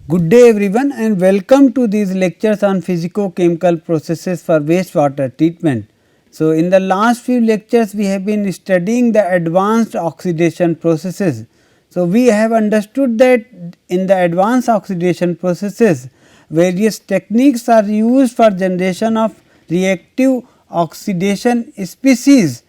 Good day everyone and welcome to these lectures on physico-chemical processes for wastewater treatment. So, in the last few lectures we have been studying the advanced oxidation processes. So, we have understood that in the advanced oxidation processes various techniques are used for generation of reactive oxidation species.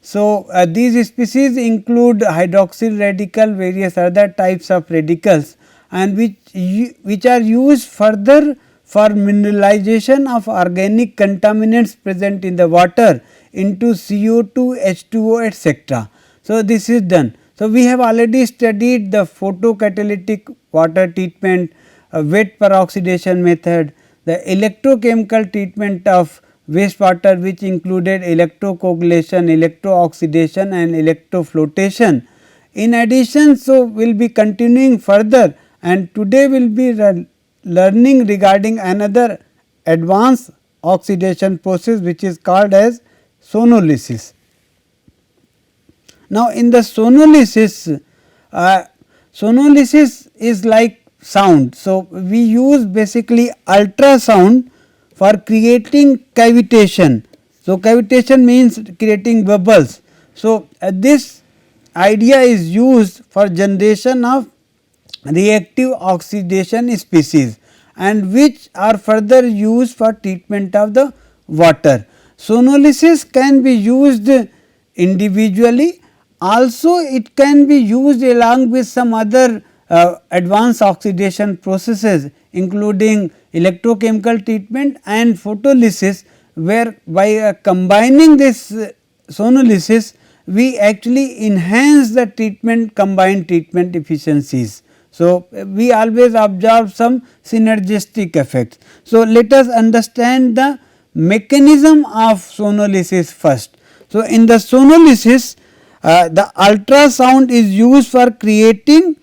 So, these species include hydroxyl radical, various other types of radicals, and which are used further for mineralization of organic contaminants present in the water into CO2, H2O etc. So, this is done. So, we have already studied the photocatalytic water treatment, wet peroxidation method, the electrochemical treatment of wastewater which included electrocoagulation, electrooxidation and electroflotation. In addition, so we will be continuing further and today we will be learning regarding another advanced oxidation process which is called as sonolysis. Now, in the sonolysis, sonolysis is like sound. So, we use basically ultrasound for creating cavitation. So, cavitation means creating bubbles. So, this idea is used for generation of reactive oxidation species and which are further used for treatment of the water. Sonolysis can be used individually, also it can be used along with some other advanced oxidation processes including electrochemical treatment and photolysis, where by combining this sonolysis we actually enhance the treatment combined treatment efficiencies. So, we always observe some synergistic effects. So, let us understand the mechanism of sonolysis first. So, in the sonolysis the ultrasound is used for creating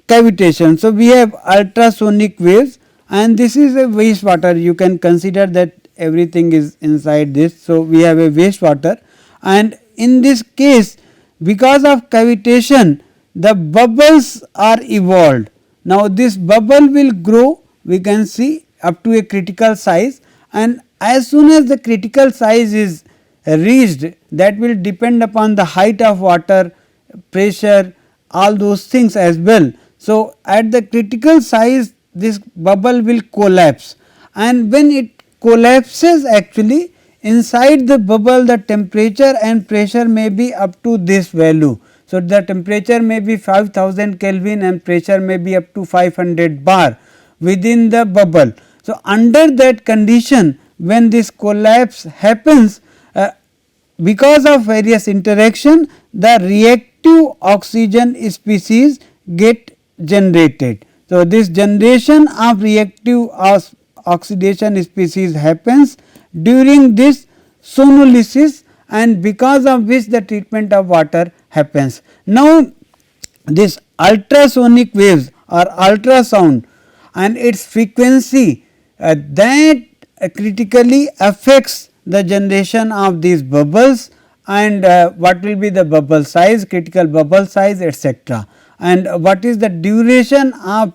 cavitation. So, we have ultrasonic waves and this is a wastewater, you can consider that everything is inside this. So, we have a wastewater and in this case because of cavitation the bubbles are evolved. Now, this bubble will grow, we can see up to a critical size, and as soon as the critical size is reached, that will depend upon the height of water, pressure, all those things as well. So, at the critical size this bubble will collapse, and when it collapses actually inside the bubble the temperature and pressure may be up to this value. So, the temperature may be 5000 Kelvin and pressure may be up to 500 bar within the bubble. So, under that condition when this collapse happens because of various interaction the reactive oxygen species get generated. So, this generation of reactive oxidation species happens during this sonolysis and because of which the treatment of water happens. Now, this ultrasonic waves or ultrasound and its frequency that critically affects the generation of these bubbles and what will be the bubble size, critical bubble size etc. and what is the duration of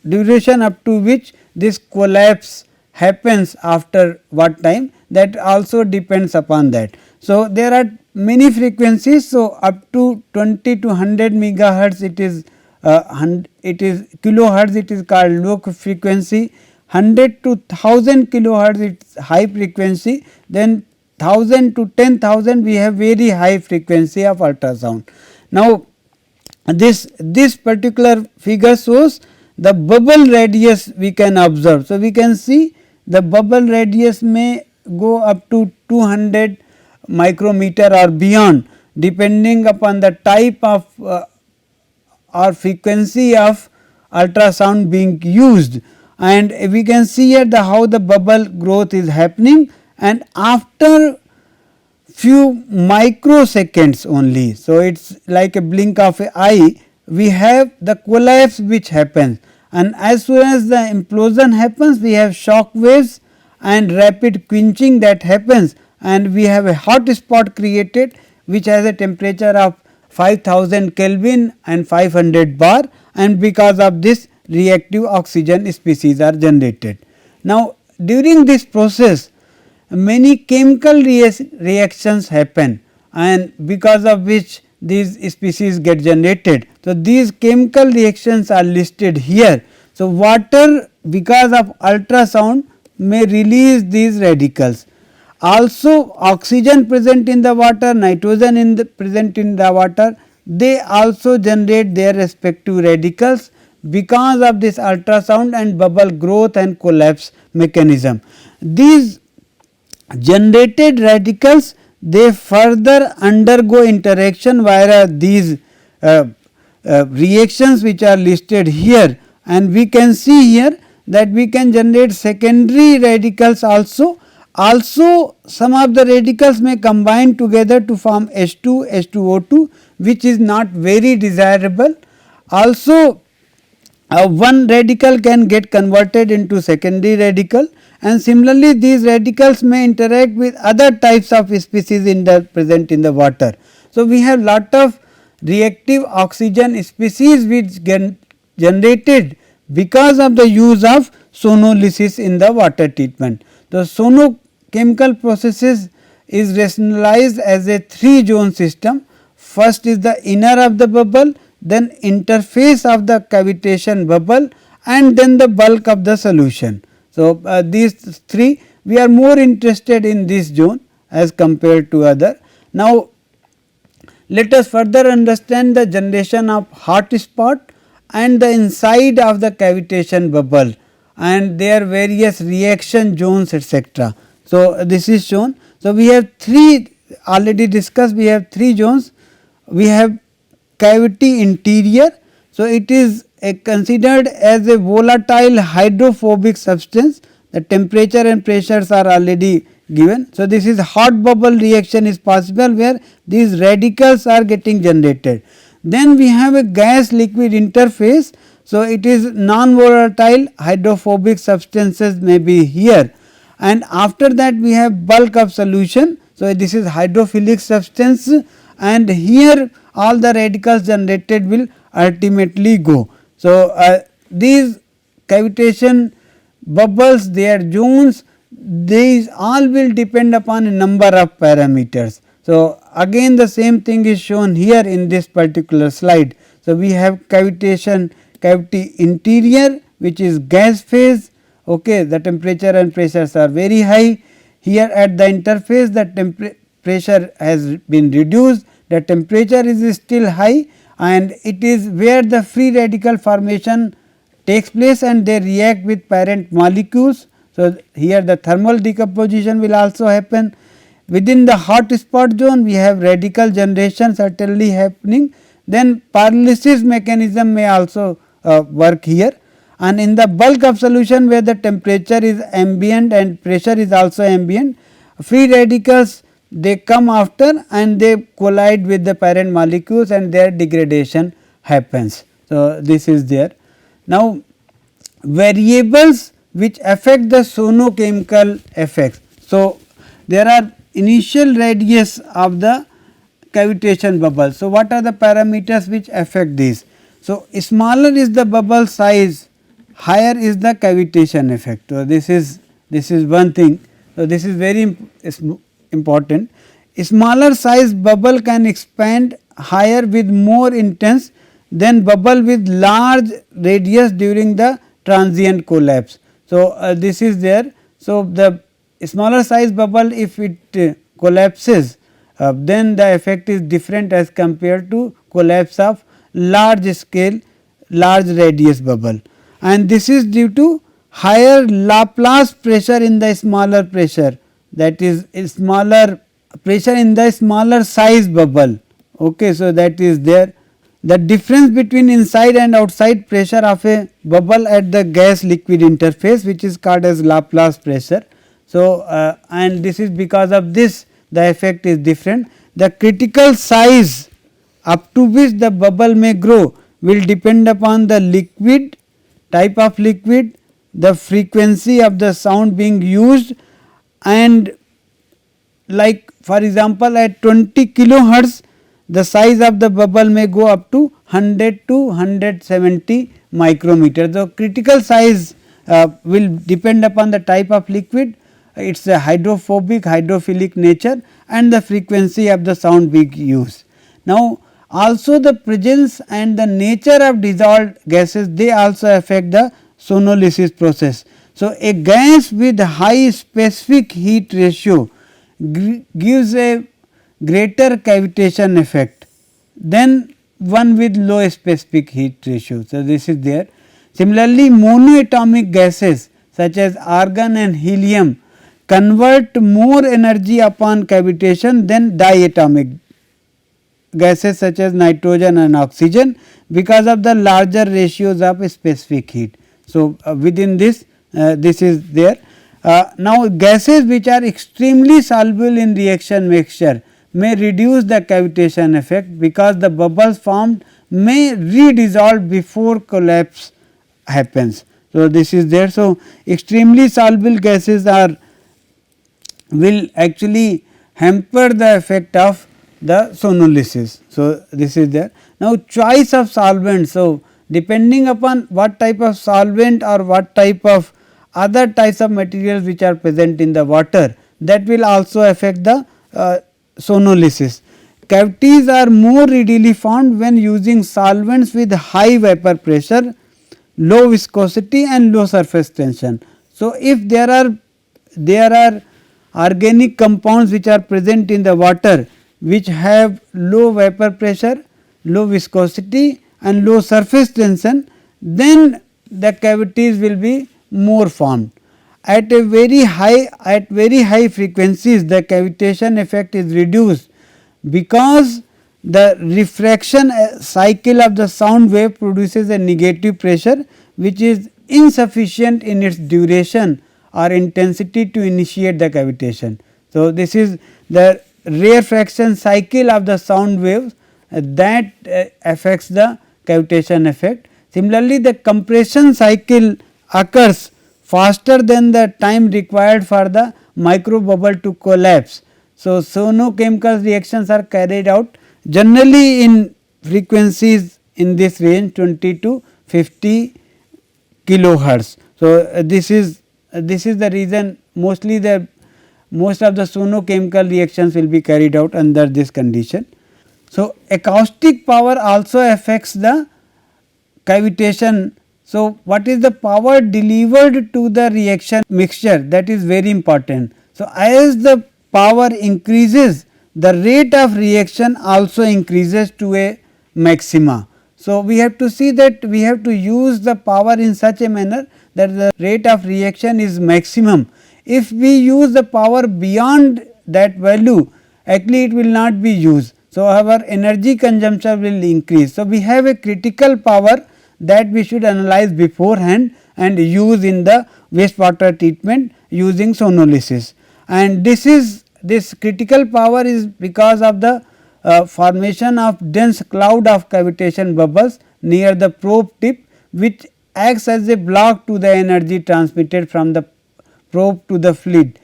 duration up to which this collapse happens after what time, that also depends upon that. So, there are many frequencies. So, up to 20 to 100 megahertz it is kilohertz, it is called low frequency, 100 to 1000 kilohertz it is high frequency, then 1000 to 10,000 we have very high frequency of ultrasound. Now, this particular figure shows the bubble radius we can observe. So, we can see the bubble radius may go up to 200 micrometer or beyond depending upon the type of or frequency of ultrasound being used, and we can see here the how the bubble growth is happening and after few microseconds only. So, it is like a blink of an eye we have the collapse which happens, and as soon as the implosion happens we have shock waves and rapid quenching that happens and we have a hot spot created which has a temperature of 5000 Kelvin and 500 bar, and because of this reactive oxygen species are generated. Now, during this process many chemical reactions happen, and because of which these species get generated. So, these chemical reactions are listed here. So, water because of ultrasound may release these radicals. Also oxygen present in the water, nitrogen present in the water, they also generate their respective radicals because of this ultrasound and bubble growth and collapse mechanism. These generated radicals, they further undergo interaction via these reactions which are listed here, and we can see here that we can generate secondary radicals also. Also some of the radicals may combine together to form H2, H2O2, which is not very desirable. Also one radical can get converted into secondary radical, and similarly these radicals may interact with other types of species present in the water. So, we have lot of reactive oxygen species which get generated because of the use of sonolysis in the water treatment. The sono-chemical processes is rationalized as a 3 zone system. First is the inner of the bubble, then interface of the cavitation bubble, and then the bulk of the solution. So, these 3 we are more interested in this zone as compared to other. Now, let us further understand the generation of hot spot and the inside of the cavitation bubble and their various reaction zones etc. So, this is shown. So, we have 3 already discussed, we have 3 zones. We have cavity interior. So, it is considered as a volatile hydrophobic substance. The temperature and pressures are already given. So, this is hot bubble reaction is possible where these radicals are getting generated. Then we have a gas liquid interface. So, it is non-volatile hydrophobic substances may be here, and after that we have bulk of solution. So, this is hydrophilic substance, and here all the radicals generated will ultimately go. So, these cavitation bubbles, their zones, these all will depend upon a number of parameters. So, again the same thing is shown here in this particular slide. So, we have cavity interior which is gas phase, okay, the temperature and pressures are very high. Here at the interface the pressure has been reduced, the temperature is still high, and it is where the free radical formation takes place and they react with parent molecules. So, here the thermal decomposition will also happen. Within the hot spot zone we have radical generation certainly happening, then pyrolysis mechanism may also work here, and in the bulk of solution where the temperature is ambient and pressure is also ambient, free radicals they come after and they collide with the parent molecules and their degradation happens. So, this is there. Now, variables which affect the sono-chemical effects. So, there are initial radius of the cavitation bubble. So, what are the parameters which affect this? So, smaller is the bubble size, higher is the cavitation effect. So, this is one thing. So, this is very important. Smaller size bubble can expand higher with more intense than bubble with large radius during the transient collapse. So, this is there. So, the smaller size bubble if it collapses then the effect is different as compared to collapse of large scale large radius bubble, and this is due to higher Laplace pressure in the smaller pressure, that is smaller pressure in the smaller size bubble. Okay, so, that is there. The difference between inside and outside pressure of a bubble at the gas liquid interface which is called as Laplace pressure. So, and this is because of this the effect is different. The critical size up to which the bubble may grow will depend upon the liquid, type of liquid, the frequency of the sound being used, and like for example, at 20 kilohertz the size of the bubble may go up to 100 to 170 micrometer. The critical size will depend upon the type of liquid, its hydrophobic, hydrophilic nature and the frequency of the sound we use. Now, also the presence and the nature of dissolved gases, they also affect the sonolysis process. So, a gas with high specific heat ratio gives a greater cavitation effect than one with low specific heat ratio. So, this is there. Similarly, monoatomic gases such as argon and helium convert more energy upon cavitation than diatomic gases such as nitrogen and oxygen, because of the larger ratios of specific heat. So, within this this is there. Now, gases which are extremely soluble in reaction mixture may reduce the cavitation effect, because the bubbles formed may redissolve before collapse happens. So, this is there. So, extremely soluble gases are will actually hamper the effect of the sonolysis. So, this is there. Now, choice of solvent. So, depending upon what type of solvent or what type of other types of materials which are present in the water, that will also affect the sonolysis. Cavities are more readily formed when using solvents with high vapor pressure, low viscosity and low surface tension. So, if there are organic compounds which are present in the water which have low vapor pressure, low viscosity and low surface tension, then the cavities will be more formed. At very high frequencies, the cavitation effect is reduced, because the refraction cycle of the sound wave produces a negative pressure which is insufficient in its duration or intensity to initiate the cavitation. So, this is the rarefaction cycle of the sound waves that affects the cavitation effect. Similarly, the compression cycle occurs faster than the time required for the micro bubble to collapse. So, sono-chemical reactions are carried out generally in frequencies in this range 20 to 50 kilohertz. So, this is the reason mostly most of the sono-chemical reactions will be carried out under this condition. So, acoustic power also affects the cavitation. So, what is the power delivered to the reaction mixture, that is very important. So, as the power increases, the rate of reaction also increases to a maxima. So, we have to see that we have to use the power in such a manner that the rate of reaction is maximum. If we use the power beyond that value, actually it will not be used. So, our energy consumption will increase. So, we have a critical power that we should analyze beforehand and use in the wastewater treatment using sonolysis. And this critical power is because of the formation of dense cloud of cavitation bubbles near the probe tip, which acts as a block to the energy transmitted from the probe to the fluid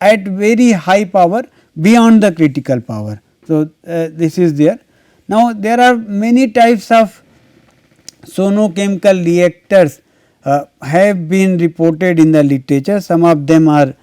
at very high power beyond the critical power. So, this is there. Now, there are many types of sono-chemical reactors have been reported in the literature. Some of them are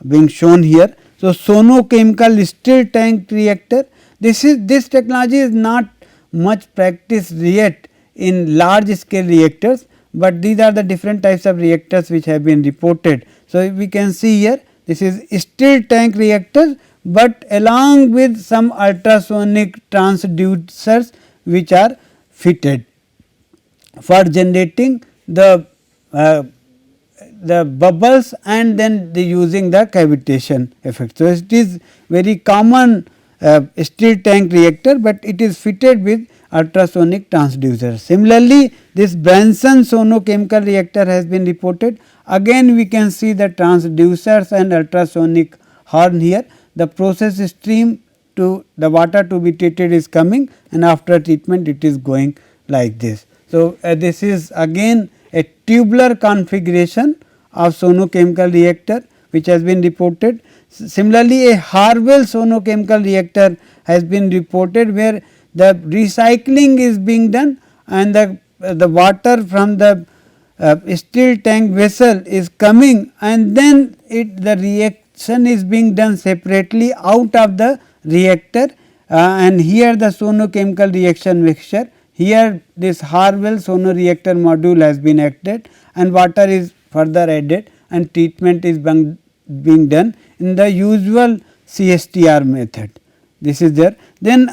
being shown here. So, sono-chemical stirred tank reactor, this technology is not much practiced yet in large scale reactors, but these are the different types of reactors which have been reported. So, we can see here this is stirred tank reactor, but along with some ultrasonic transducers which are fitted for generating the bubbles and then using the cavitation effect. So, it is very common stirred tank reactor, but it is fitted with ultrasonic transducers. Similarly, this Branson sono-chemical reactor has been reported. Again we can see the transducers and ultrasonic horn here. The process stream to the water to be treated is coming, and after treatment it is going like this. So, this is again a tubular configuration of sono-chemical reactor which has been reported. Similarly, a Harwell sono-chemical reactor has been reported, where the recycling is being done and the water from the steel tank vessel is coming, and then the reaction is being done separately out of the reactor, and here the sono-chemical reaction mixture. Here this Harwell sono reactor module has been acted and water is further added and treatment is being done in the usual CSTR method. This is there. Then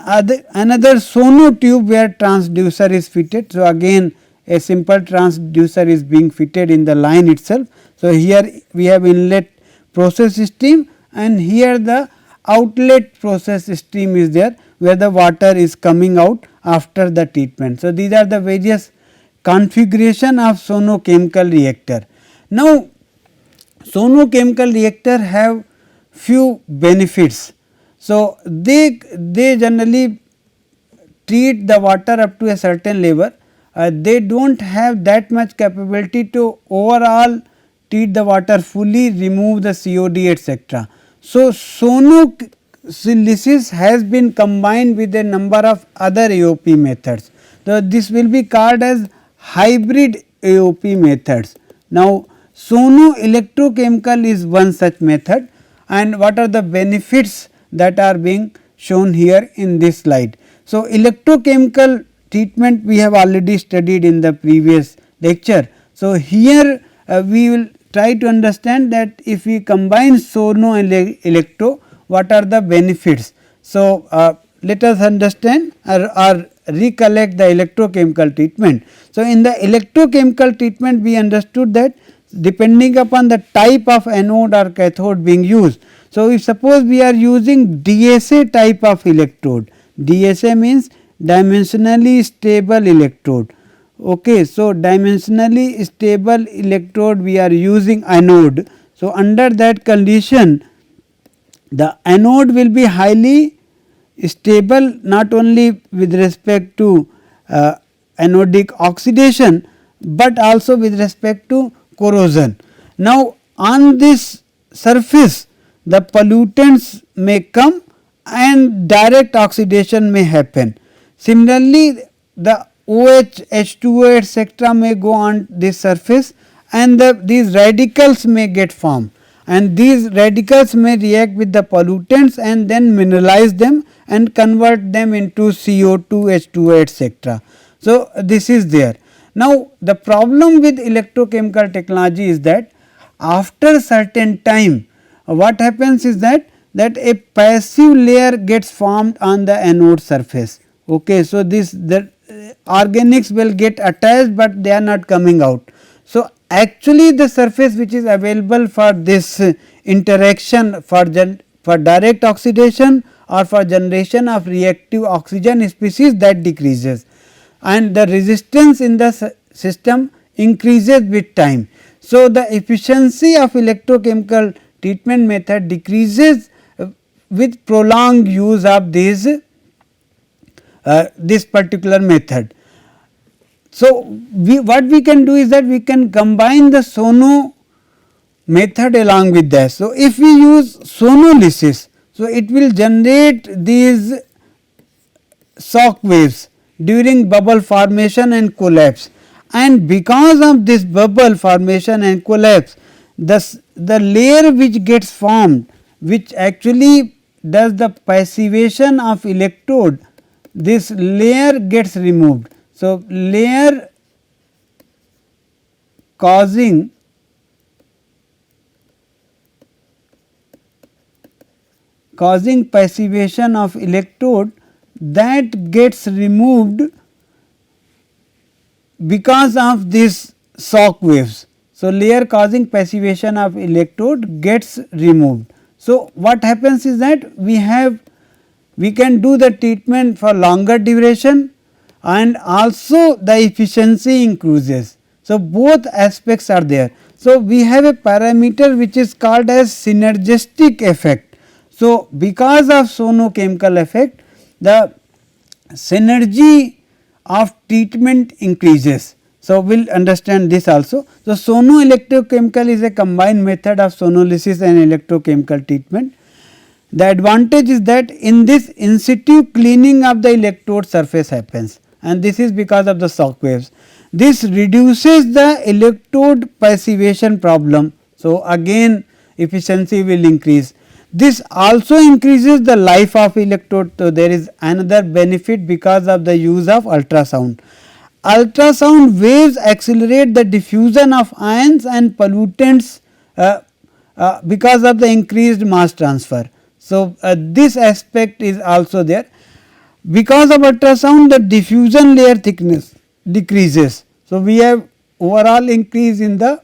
another sono tube where transducer is fitted. So, again a simple transducer is being fitted in the line itself. So, here we have inlet process stream and here the outlet process stream is there, where the water is coming out after the treatment. So, these are the various configuration of sono-chemical reactor. Now, sono-chemical reactor have few benefits. So, they generally treat the water up to a certain level. They do not have that much capability to overall treat the water fully, remove the COD, etc. So, sonolysis has been combined with a number of other AOP methods. So, this will be called as hybrid AOP methods. Now, sono-electrochemical is one such method, and what are the benefits that are being shown here in this slide. So, electrochemical treatment we have already studied in the previous lecture. So, here we will try to understand that if we combine sono and electro, what are the benefits. So, let us understand or recollect the electrochemical treatment. So, in the electrochemical treatment we understood that depending upon the type of anode or cathode being used. So, if suppose we are using DSA type of electrode, DSA means dimensionally stable electrode. Okay, so, dimensionally stable electrode we are using anode. So, under that condition the anode will be highly stable, not only with respect to anodic oxidation, but also with respect to corrosion. Now, on this surface the pollutants may come and direct oxidation may happen. Similarly, the OH, H2O etc. may go on this surface and these radicals may get formed, and these radicals may react with the pollutants and then mineralize them and convert them into CO2, H2O etc. So, this is there. Now, the problem with electrochemical technology is that after certain time what happens is that a passive layer gets formed on the anode surface. Okay, so, the organics will get attached, but they are not coming out. So, actually the surface which is available for this interaction for direct oxidation or for generation of reactive oxygen species, that decreases, and the resistance in the system increases with time. So, the efficiency of electrochemical treatment method decreases with prolonged use of this particular method. So, what we can do is that we can combine the sono method along with that. So, if we use sonolysis, so it will generate these shock waves during bubble formation and collapse, and because of this bubble formation and collapse, the layer which gets formed, which actually does the passivation of electrode, this layer gets removed. So, layer causing passivation of electrode, that gets removed because of this shock waves. So, layer causing passivation of electrode gets removed. So, what happens is that we can do the treatment for longer duration and also the efficiency increases. So, both aspects are there. So, we have a parameter which is called as synergistic effect. So, because of sono-chemical effect, the synergy of treatment increases. So, we will understand this also. So, sono-electrochemical is a combined method of sonolysis and electrochemical treatment. The advantage is that in this in situ cleaning of the electrode surface happens, and this is because of the shock waves. This reduces the electrode passivation problem. So, again efficiency will increase. This also increases the life of electrode. So, there is another benefit because of the use of ultrasound. Ultrasound waves accelerate the diffusion of ions and pollutants because of the increased mass transfer. So, this aspect is also there. Because of ultrasound, the diffusion layer thickness decreases. So, we have overall increase in the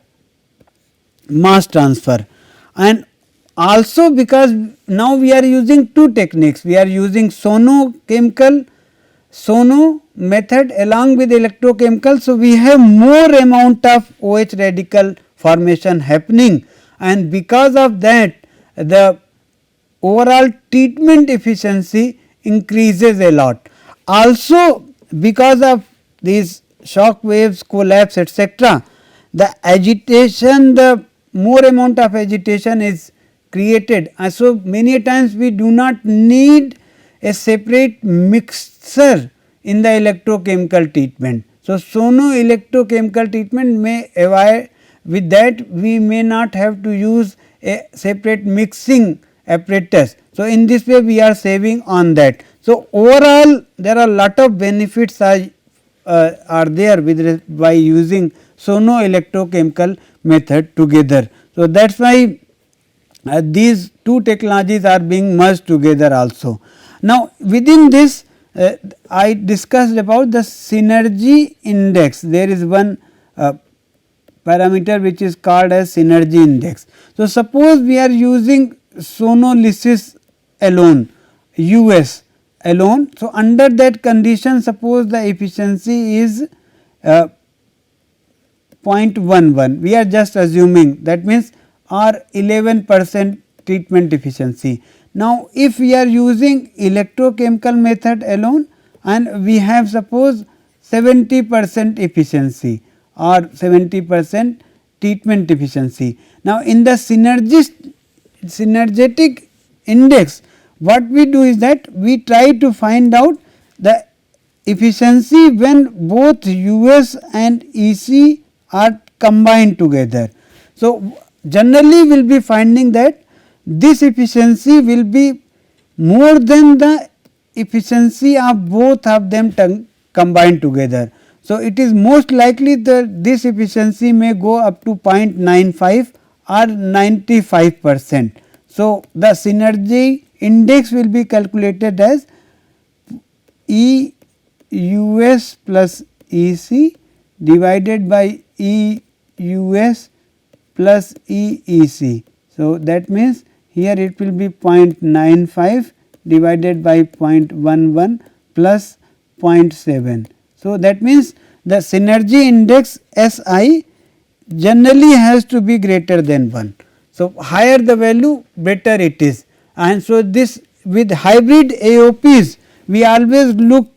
mass transfer, and also because now we are using two techniques. We are using sono-chemical sono method along with electrochemical. So, we have more amount of OH radical formation happening, and because of that the overall treatment efficiency increases a lot. Also because of these shock waves, collapse, etc., the agitation, the more amount of agitation is created, and so many times we do not need a separate mixer in the electrochemical treatment. So, sono-electrochemical treatment may avoid, with that we may not have to use a separate mixing apparatus. So, in this way we are saving on that. So, overall there are lot of benefits are there with by using sono-electrochemical method together. So, that is why these two technologies are being merged together also. Now, within this I discussed about the synergy index. There is one parameter which is called as synergy index. So, suppose we are using sonolysis alone, US alone. So, under that condition, suppose the efficiency is 0.11, we are just assuming, that means or 11% treatment efficiency. Now, if we are using electrochemical method alone and we have suppose 70% efficiency or 70% treatment efficiency. Now, in the synergetic index, what we do is that we try to find out the efficiency when both US and EC are combined together. So, generally we will be finding that this efficiency will be more than the efficiency of both of them combined together. So, it is most likely that this efficiency may go up to 0.95 or 95%. So, the synergy index will be calculated as E US plus EC divided by E US plus E EC. So, that means here it will be 0.95 divided by 0.11 plus 0.7. So, that means the synergy index SI generally has to be greater than 1. So, higher the value better it is, and so this with hybrid AOPs we always look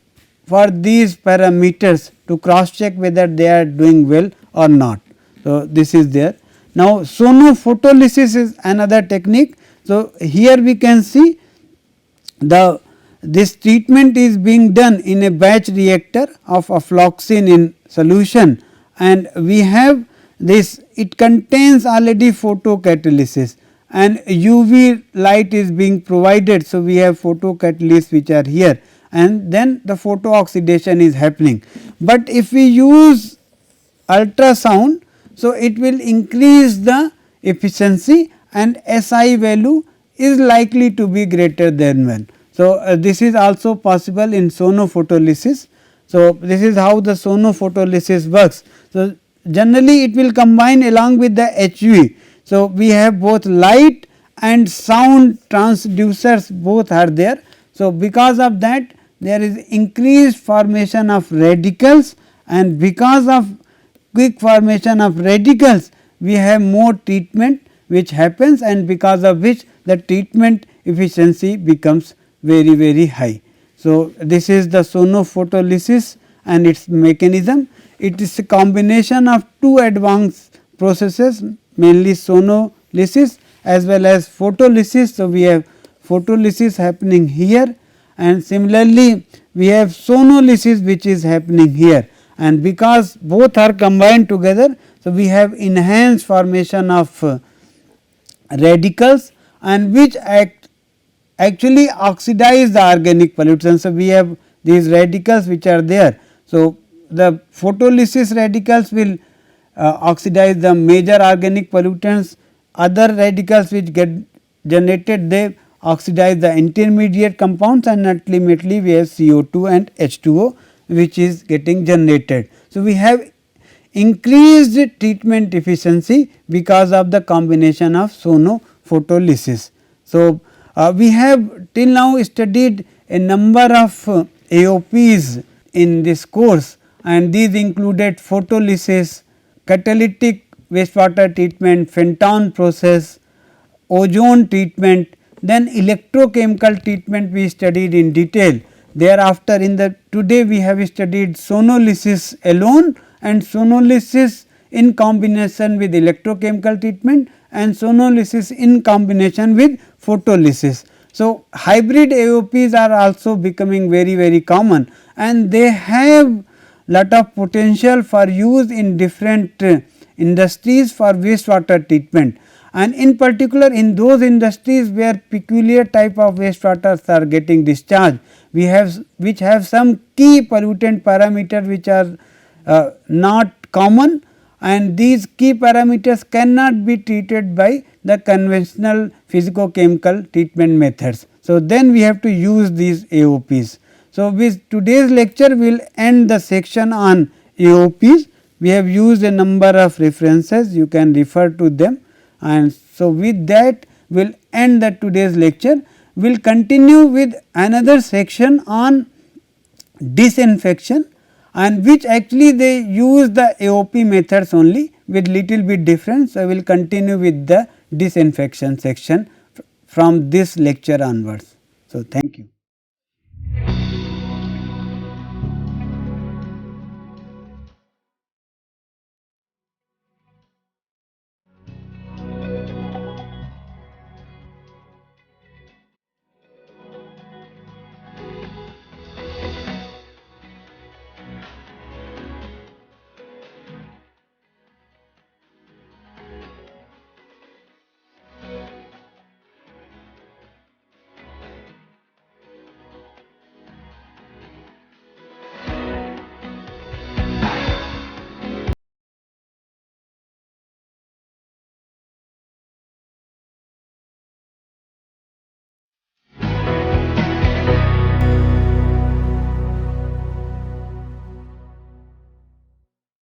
for these parameters to cross check whether they are doing well or not. So, this is there. Now, sono-photolysis is another technique. So, here we can see this treatment is being done in a batch reactor of afloxacin in solution, and we have this, it contains already photocatalysis and UV light is being provided. So, we have photocatalysts which are here, and then the photo oxidation is happening. But if we use ultrasound, so it will increase the efficiency and SI value is likely to be greater than 1. So, this is also possible in sono-photolysis. So, this is how the sono-photolysis works. So, generally it will combine along with the HV. So, we have both light and sound transducers, both are there. So, because of that there is increased formation of radicals, and because of quick formation of radicals we have more treatment which happens, and because of which the treatment efficiency becomes very high. So, this is the sono-photolysis and its mechanism. it is a combination of two advanced processes, mainly sonolysis as well as photolysis. So, we have photolysis happening here, and similarly we have sonolysis which is happening here, and because both are combined together. So, we have enhanced formation of radicals, and which actually oxidize the organic pollutants. So, we have these radicals which are there. So, the photolysis radicals will oxidize the major organic pollutants, other radicals which get generated, they oxidize the intermediate compounds, and ultimately we have CO2 and H2O which is getting generated. So, we have increased treatment efficiency because of the combination of sono-photolysis. So, we have till now studied a number of AOPs in this course, and these included photolysis, catalytic wastewater treatment, Fenton process, ozone treatment, then electrochemical treatment we studied in detail. Thereafter, in the today we have studied sonolysis alone and sonolysis in combination with electrochemical treatment and sonolysis in combination with photolysis. So, hybrid AOPs are also becoming very common, and they have lot of potential for use in different industries for wastewater treatment, and in particular in those industries where peculiar type of wastewaters are getting discharged, we have which have some key pollutant parameter which are not common, and these key parameters cannot be treated by the conventional physico-chemical treatment methods. So, then we have to use these AOPs. So, with today's lecture we will end the section on AOPs. We have used a number of references, you can refer to them, and so with that we will end the today's lecture. We will continue with another section on disinfection, and which actually they use the AOP methods only with little bit difference. So, I will continue with the disinfection section from this lecture onwards. So, thank you.